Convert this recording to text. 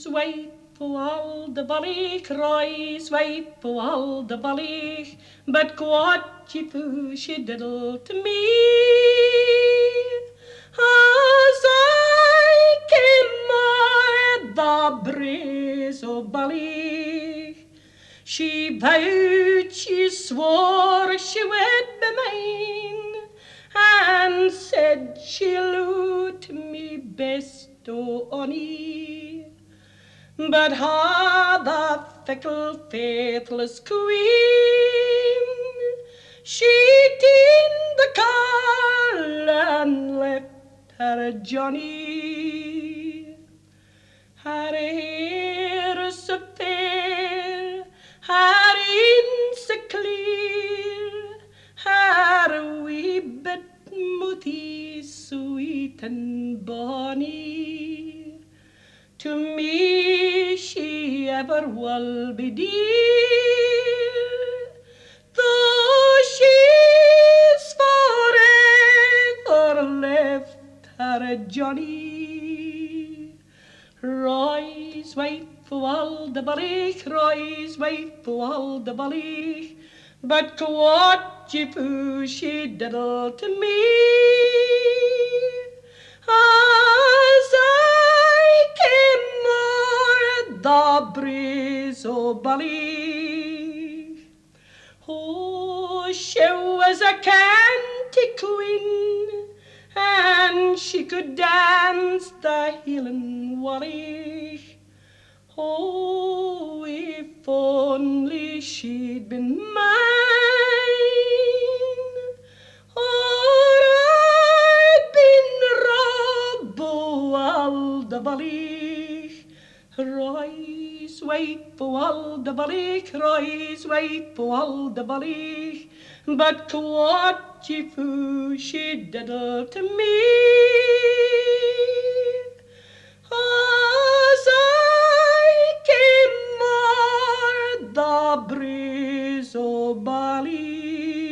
wipe all the bally cries, wipe all the bally, but what ye she diddle to me? As I came o'er the braes o' Bally, she vowed, she swore she would be mine, and said she loved me best o' ony. But ha, the fickle, faithless queen, she teened the carl and left her Johnny. Her hair so fair, her een so clear, her wee bit mouthie sweet and bonny. To me she ever will be dear, though she's forever left her Johnny. Rise, wife o' all the bally, rise, wife o' all the bally, but what ye foo she diddle to me? As I came o'er the breeze o' Bally. Oh, she was a canty queen, and she could dance the Hieland Wally. Oh, if only she'd been mine, or I'd been rob o' all the bally. Rise, wipe o' all the bally, rise, wipe o' all the bally, but what ye foo she diddle to me? As I came o'er the breeze o' Bally.